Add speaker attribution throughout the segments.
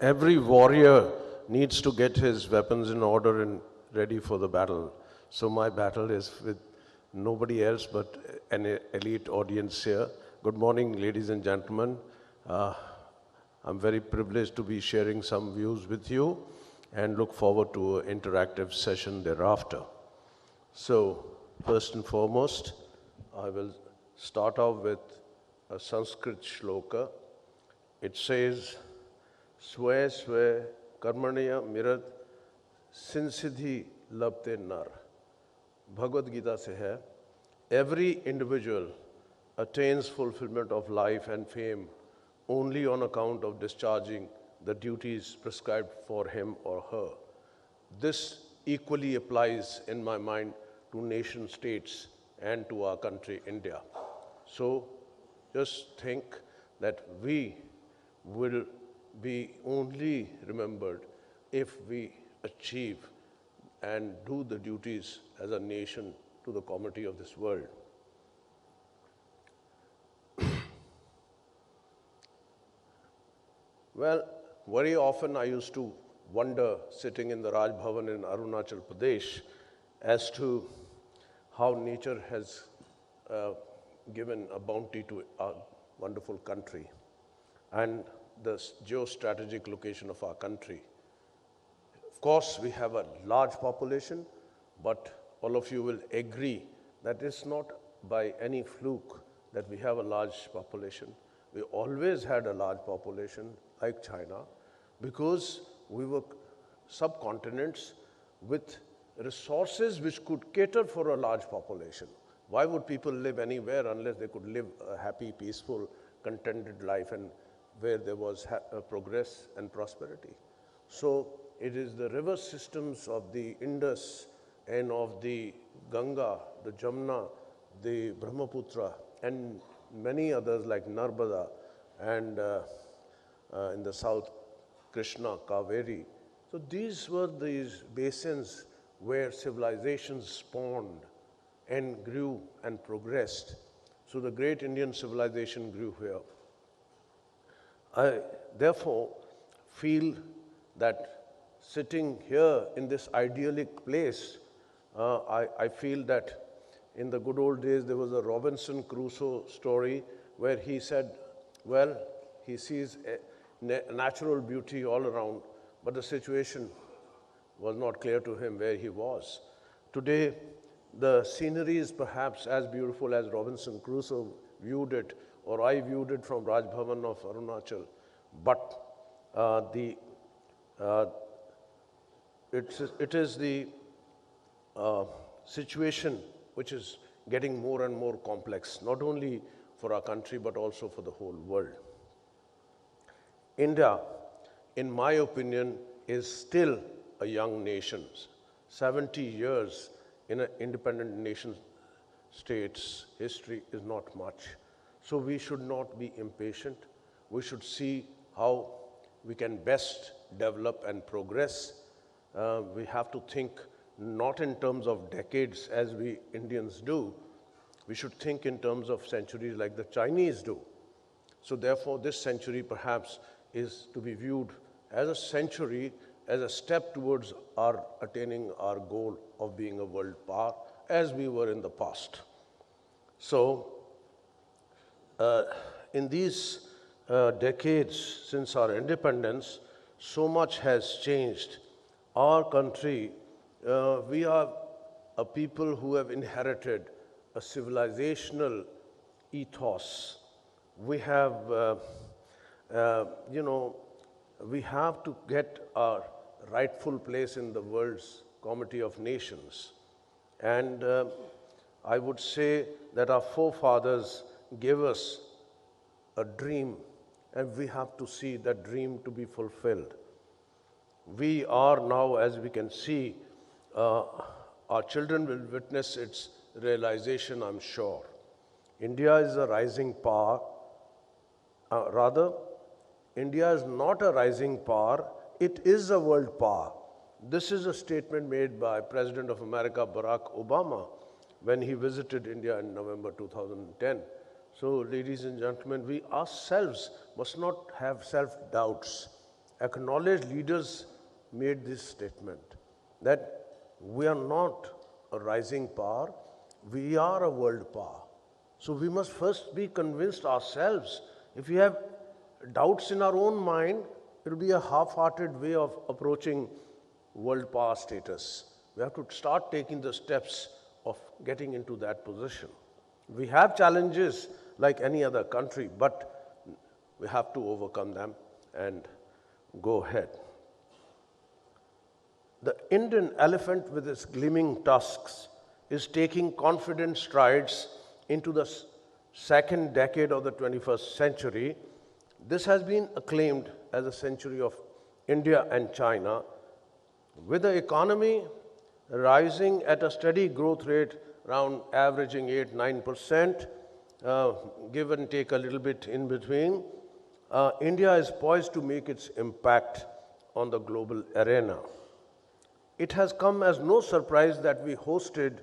Speaker 1: Every warrior needs to get his weapons in order and ready for the battle. So my battle is with nobody else but an elite audience here. Good morning, ladies and gentlemen. I'm very privileged to be sharing some views with you and look forward to an interactive session thereafter. So, first and foremost, I will start off with a Sanskrit shloka. It says, Swe Swe Karmanya Mirat Sinsiddhi Labte Nar. Bhagavad Gita se hai, every individual attains fulfillment of life and fame only on account of discharging the duties prescribed for him or her. This equally applies in my mind to nation states and to our country, India. So just think that we will be only remembered if we achieve and do the duties as a nation to the comity of this world. Well, very often I used to wonder, sitting in the Raj Bhavan in Arunachal Pradesh, as to how nature has given a bounty to our wonderful country and the geostrategic location of our country. Of course, we have a large population, but all of you will agree that it's not by any fluke that we have a large population. We always had a large population, like China, because we were subcontinents with resources which could cater for a large population. Why would people live anywhere unless they could live a happy, peaceful, contented life and where there was progress and prosperity? So it is the river systems of the Indus and of the Ganga, the Jamna, the Brahmaputra, and many others like Narmada and in the south, Krishna, Kaveri. So these were these basins where civilizations spawned and grew and progressed. So the great Indian civilization grew here. I therefore feel that sitting here in this idyllic place, I feel that in the good old days there was a Robinson Crusoe story where he said, well, he sees natural beauty all around, but the situation was not clear to him where he was. Today, the scenery is perhaps as beautiful as Robinson Crusoe viewed it, or I viewed it from Raj Bhavan of Arunachal. But it is the situation which is getting more and more complex, not only for our country, but also for the whole world. India, in my opinion, is still a young nation. 70 years in an independent nation state's history is not much. So we should not be impatient. We should see how we can best develop and progress. We have to think not in terms of decades as we Indians do. We should think in terms of centuries like the Chinese do. So therefore, this century perhaps is to be viewed as a century, as a step towards our attaining our goal of being a world power, as we were in the past. So, in these decades since our independence, so much has changed. Our country, we are a people who have inherited a civilizational ethos. We have, we have to get our rightful place in the world's comity of nations. And I would say that our forefathers gave us a dream, and we have to see that dream to be fulfilled. We are now, as we can see, our children will witness its realization, I'm sure. India is a rising power. Rather, India is not a rising power, it is a world power. This is a statement made by President of America, Barack Obama, when he visited India in November 2010. So, ladies and gentlemen, we ourselves must not have self-doubts. acknowledged leaders made this statement that we are not a rising power, we are a world power. So we must first be convinced ourselves. If we have doubts in our own mind, it will be a half-hearted way of approaching world power status. We have to start taking the steps of getting into that position. We have challenges like any other country, but we have to overcome them and go ahead. The Indian elephant with its gleaming tusks is taking confident strides into the second decade of the 21st century. This has been acclaimed as a century of India and China, with the economy rising at a steady growth rate around averaging 8-9%, give and take a little bit in between. India is poised to make its impact on the global arena. It has come as no surprise that we hosted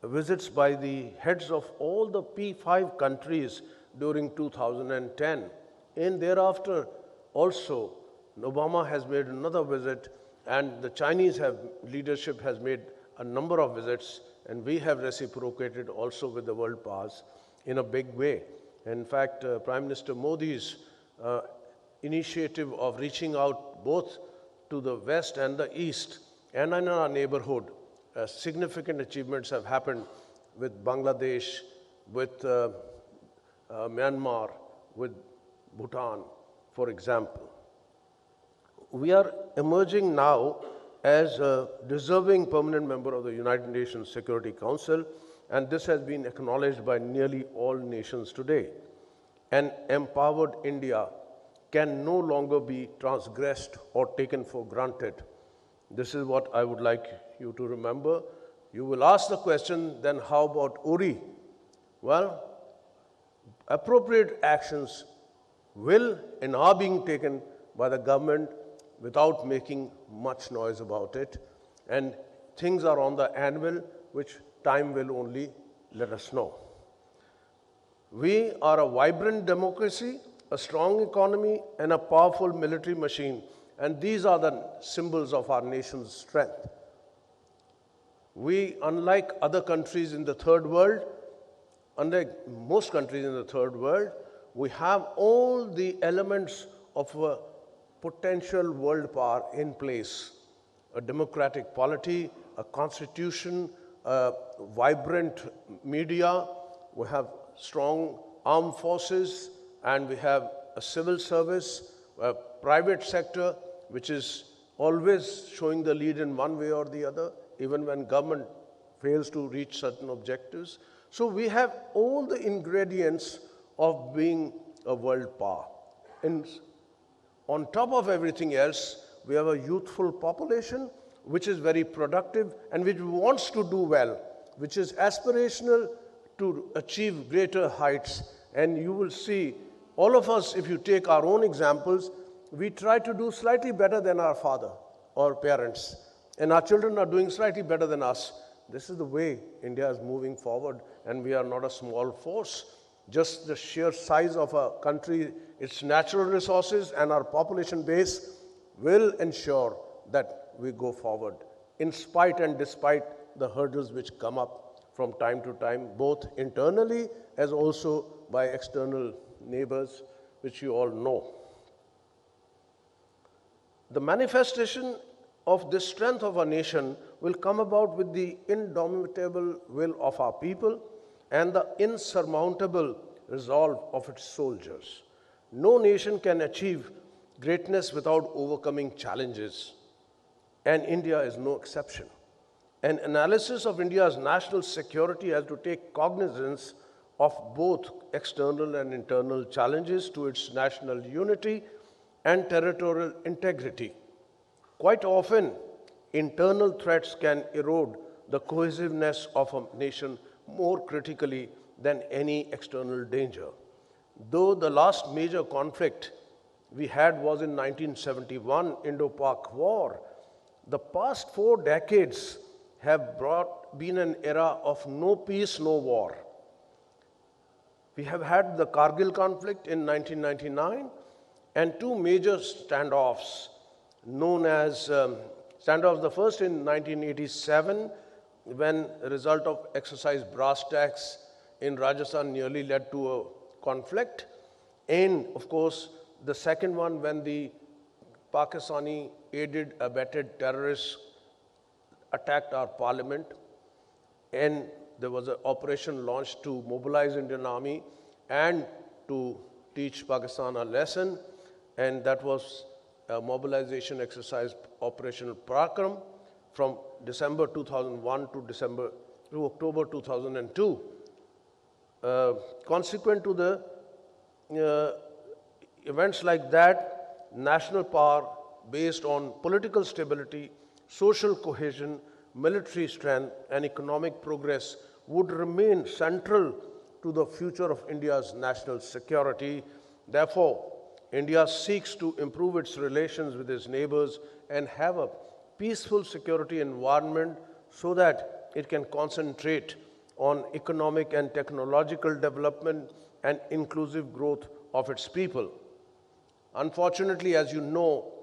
Speaker 1: visits by the heads of all the P5 countries during 2010. And thereafter also, Obama has made another visit, and the Chinese leadership has made a number of visits, and we have reciprocated also with the world powers in a big way. In fact, Prime Minister Modi's initiative of reaching out both to the West and the East and in our neighborhood, significant achievements have happened with Bangladesh, with Myanmar, with Bhutan, for example. We are emerging now as a deserving permanent member of the United Nations Security Council, and this has been acknowledged by nearly all nations today. An empowered India can no longer be transgressed or taken for granted. This is what I would like you to remember. You will ask the question, then how about Uri? Well, appropriate actions will and are being taken by the government without making much noise about it. And things are on the anvil, which time will only let us know. We are a vibrant democracy, a strong economy, and a powerful military machine. And these are the symbols of our nation's strength. We, unlike other countries in the third world, unlike most countries in the third world, we have all the elements of a potential world power in place. A democratic polity, a constitution, a vibrant media, we have strong armed forces, and we have a civil service, a private sector, which is always showing the lead in one way or the other, even when government fails to reach certain objectives. So we have all the ingredients of being a world power. And on top of everything else, we have a youthful population which is very productive and which wants to do well, which is aspirational to achieve greater heights. And you will see, all of us, if you take our own examples, we try to do slightly better than our father or parents. And our children are doing slightly better than us. This is the way India is moving forward, and we are not a small force. Just the sheer size of a country, its natural resources, and our population base will ensure that we go forward, in spite and despite the hurdles which come up from time to time, both internally as also by external neighbors, which you all know. The manifestation of this strength of our nation will come about with the indomitable will of our people and the insurmountable resolve of its soldiers. No nation can achieve greatness without overcoming challenges, and India is no exception. An analysis of India's national security has to take cognizance of both external and internal challenges to its national unity and territorial integrity. Quite often, internal threats can erode the cohesiveness of a nation more critically than any external danger. Though the last major conflict we had was in 1971 Indo-Pak War, the past 4 decades have been an era of no peace, no war. We have had the Kargil conflict in 1999, and two major standoffs known as standoffs. The first in 1987, when a result of exercise brass tacks in Rajasthan nearly led to a conflict. And of course, the second one when the Pakistani aided, abetted terrorists attacked our parliament, and there was an operation launched to mobilize Indian Army and to teach Pakistan a lesson, and that was a mobilization exercise, Operation Parakram, from December 2001 to October 2002. Consequent to the events like that, national power based on political stability, social cohesion, military strength, and economic progress would remain central to the future of India's national security. Therefore, India seeks to improve its relations with its neighbors and have a peaceful security environment so that it can concentrate on economic and technological development and inclusive growth of its people. Unfortunately, as you know,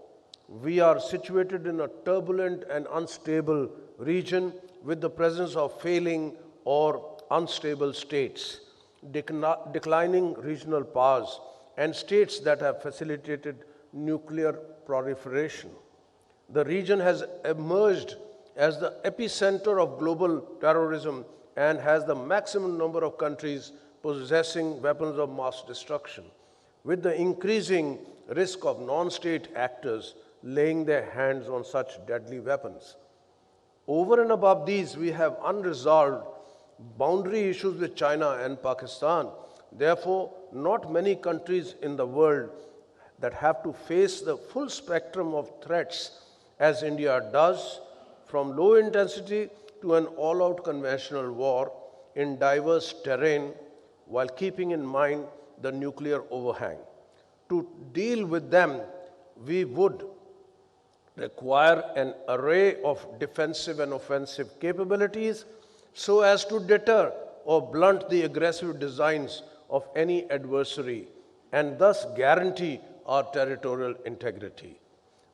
Speaker 1: we are situated in a turbulent and unstable region with the presence of failing or unstable states, declining regional powers, and states that have facilitated nuclear proliferation. The region has emerged as the epicenter of global terrorism and has the maximum number of countries possessing weapons of mass destruction, with the increasing risk of non-state actors laying their hands on such deadly weapons. Over and above these, we have unresolved boundary issues with China and Pakistan. Therefore, not many countries in the world that have to face the full spectrum of threats as India does, from low intensity to an all-out conventional war in diverse terrain, while keeping in mind the nuclear overhang. To deal with them, we would require an array of defensive and offensive capabilities so as to deter or blunt the aggressive designs of any adversary and thus guarantee our territorial integrity.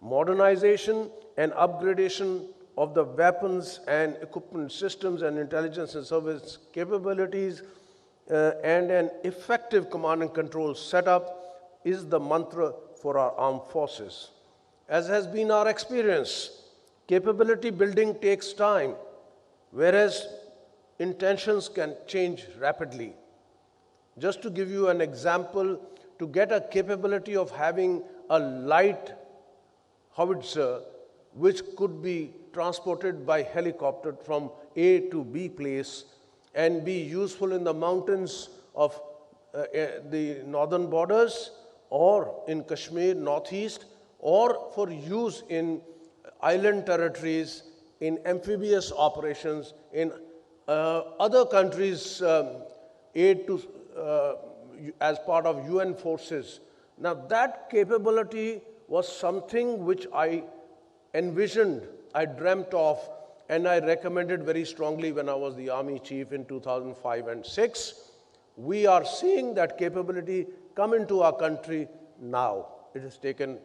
Speaker 1: Modernization and upgradation of the weapons and equipment systems and intelligence and service capabilities and an effective command and control setup is the mantra for our armed forces. As has been our experience, capability building takes time, whereas intentions can change rapidly. Just to give you an example, to get a capability of having a light howitzer which could be transported by helicopter from A to B place and be useful in the mountains of the northern borders or in Kashmir, northeast, or for use in island territories, in amphibious operations, in other countries' aid to as part of UN forces. Now that capability was something which I envisioned, I dreamt of, and I recommended very strongly when I was the Army Chief in 2005 and 6. We are seeing that capability come into our country now. It has taken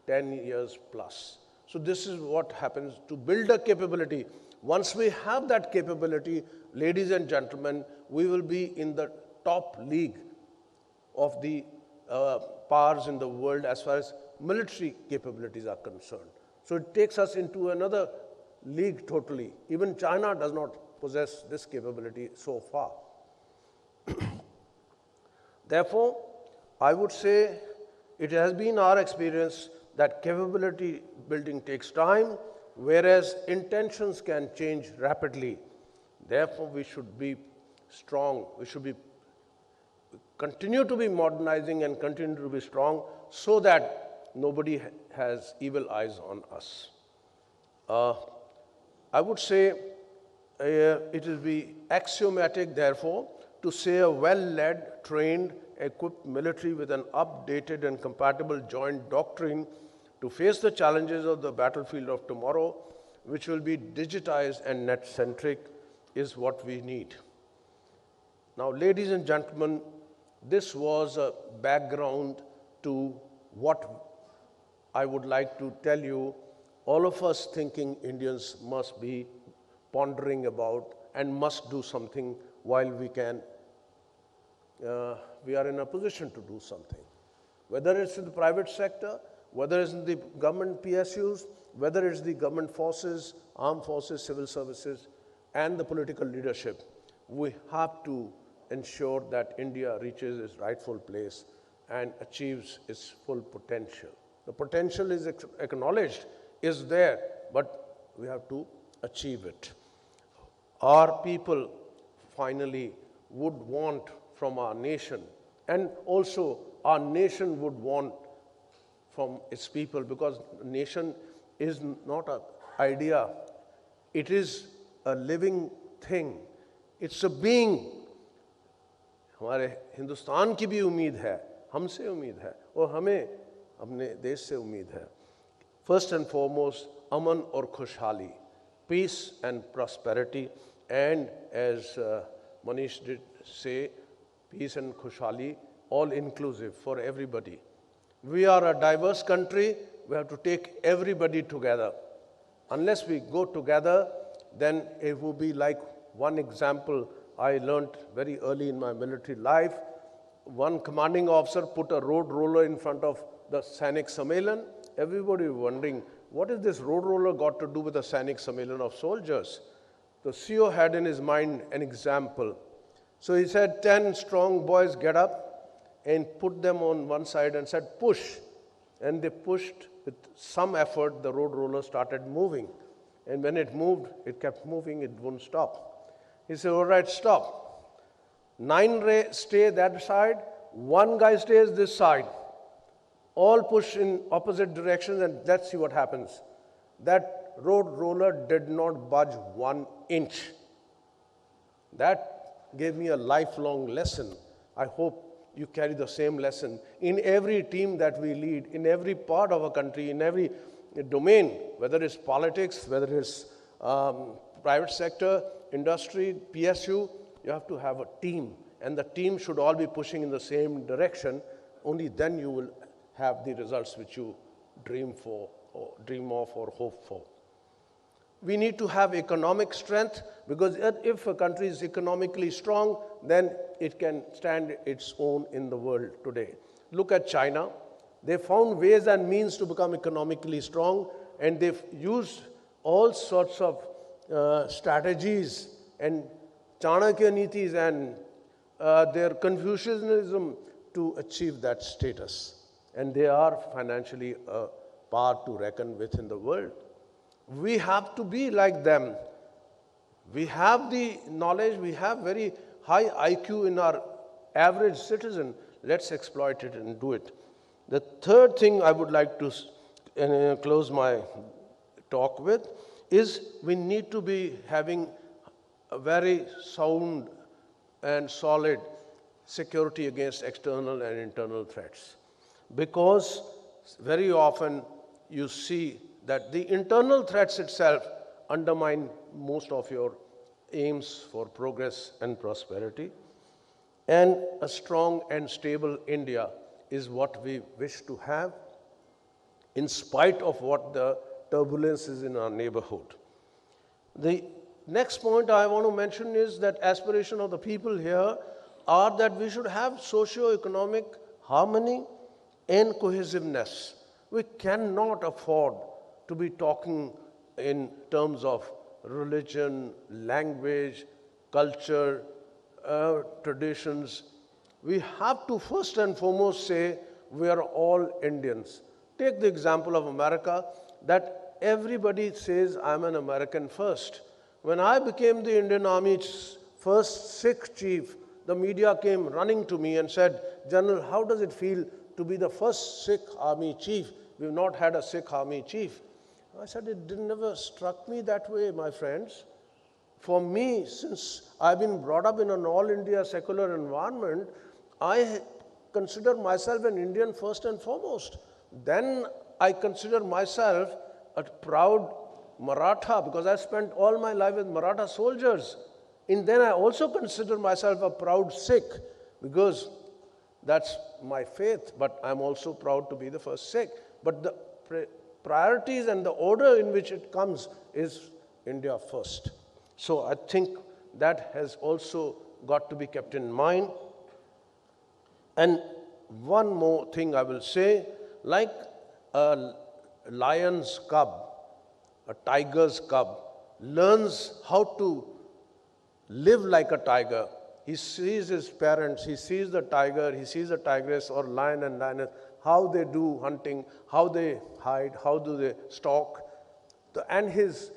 Speaker 1: 10 years plus. So this is what happens to build a capability. Once we have that capability, ladies and gentlemen, we will be in the top league of the powers in the world as far as military capabilities are concerned. So it takes us into another league totally. Even China does not possess this capability so far. Therefore, I would say it has been our experience that capability building takes time, whereas intentions can change rapidly. Therefore, we should be strong. We should continue to be modernizing and continue to be strong so that nobody has evil eyes on us. I would say it will be axiomatic, therefore, to say a well-led, trained, equipped military with an updated and compatible joint doctrine to face the challenges of the battlefield of tomorrow, which will be digitized and net-centric, is what we need. Now, ladies and gentlemen, this was a background to what I would like to tell you, all of us thinking Indians must be pondering about and must do something while we are in a position to do something. Whether it's in the private sector, whether it's in the government PSUs, whether it's the government forces, armed forces, civil services, and the political leadership, we have to ensure that India reaches its rightful place and achieves its full potential. The potential is acknowledged, is there, but we have to achieve it. Our people finally would want from our nation, and also our nation would want from its people, because nation is not an idea, it is a living thing, it's a being. हमारे हिंदुस्तान की भी उम्मीद है, हमसे उम्मीद है, और हमें अपने देश से उम्मीद है. First and foremost, अमन और खुशहाली, peace and prosperity, and as Manish did say, peace and खुशहाली, all inclusive for everybody. We are a diverse country, we have to take everybody together. Unless we go together, then it will be like one example I learned very early in my military life. One commanding officer put a road roller in front of the Sainik Sammelan. Everybody was wondering, what is this road roller got to do with the Sainik Sammelan of soldiers? The CO had in his mind an example. So he said, 10 strong boys get up and put them on one side and said, push. And they pushed with some effort, the road roller started moving. And when it moved, it kept moving, it wouldn't stop. He said, all right, stop. 9 stay that side, 1 guy stays this side. All push in opposite directions, and let's see what happens. That road roller did not budge 1 inch. That gave me a lifelong lesson. I hope you carry the same lesson in every team that we lead, in every part of a country, in every domain, whether it's politics, whether it's private sector, industry, PSU, you have to have a team. And the team should all be pushing in the same direction. Only then you will have the results which you dream for, or dream of, or hope for. We need to have economic strength, because if a country is economically strong, then it can stand its own in the world today. Look at China. They found ways and means to become economically strong, and they've used all sorts of strategies and Chanakya Nitis and their Confucianism to achieve that status. And they are financially a power to reckon with in the world. We have to be like them. We have the knowledge, we have very high IQ in our average citizen. Let's exploit it and do it. The third thing I would like to close my talk with is we need to be having a very sound and solid security against external and internal threats. Because very often you see that the internal threats itself undermine most of your aims for progress and prosperity. And a strong and stable India is what we wish to have, in spite of what the turbulence is in our neighborhood. The next point I want to mention is that aspiration of the people here are that we should have socio-economic harmony and cohesiveness. We cannot afford to be talking in terms of religion, language, culture, traditions. We have to first and foremost say we are all Indians. Take the example of America, that everybody says I'm an American first. When I became the Indian Army's first Sikh chief, the media came running to me and said, General, how does it feel to be the first Sikh army chief? We've not had a Sikh army chief. I said, it never struck me that way, my friends. For me, since I've been brought up in an all-India secular environment, I consider myself an Indian first and foremost. Then I consider myself a proud Maratha, because I spent all my life with Maratha soldiers. And then I also consider myself a proud Sikh, because That's my faith, but I'm also proud to be the first Sikh. But the priorities and the order in which it comes is India first. So I think that has also got to be kept in mind. And one more thing I will say, like a lion's cub, a tiger's cub, learns how to live like a tiger. He sees his parents, he sees the tiger, he sees the tigress or lion and lioness, how they do hunting, how they hide, how do they stalk. And his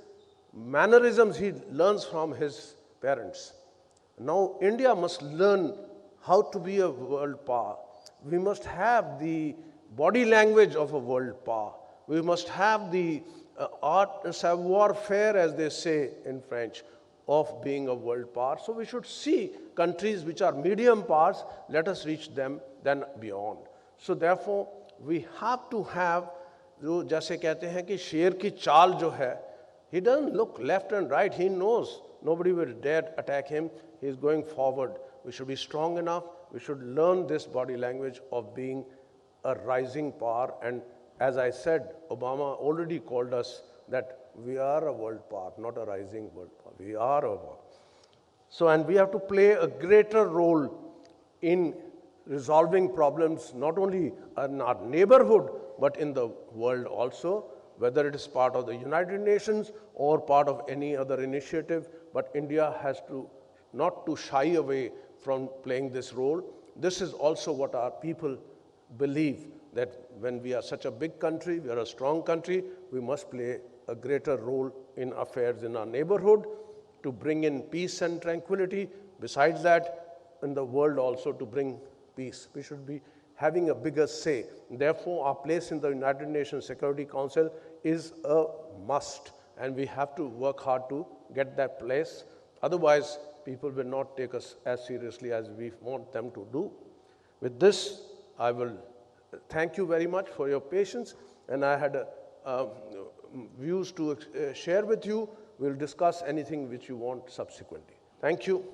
Speaker 1: mannerisms he learns from his parents. Now India must learn how to be a world power. We must have the body language of a world power. We must have the art, savoir-faire, as they say in French, of being a world power. So we should see countries which are medium powers, let us reach them, then beyond. So therefore, we have to have, जो जैसे कहते हैं कि शेर की चाल जो है, he doesn't look left and right, he knows nobody will dare attack him, he is going forward. We should be strong enough, we should learn this body language of being a rising power. And as I said, Obama already called us that we are a world power, not a rising world power. We are a world. So, and we have to play a greater role in resolving problems, not only in our neighborhood, but in the world also, whether it is part of the United Nations or part of any other initiative. But India has to not to shy away from playing this role. This is also what our people believe, that when we are such a big country, we are a strong country, we must play a greater role in affairs in our neighborhood to bring in peace and tranquility. Besides that, in the world also to bring peace. We should be having a bigger say. Therefore, our place in the United Nations Security Council is a must, and we have to work hard to get that place. Otherwise, people will not take us as seriously as we want them to do. With this, I will thank you very much for your patience, and I had views to share with you. We'll discuss anything which you want subsequently. Thank you.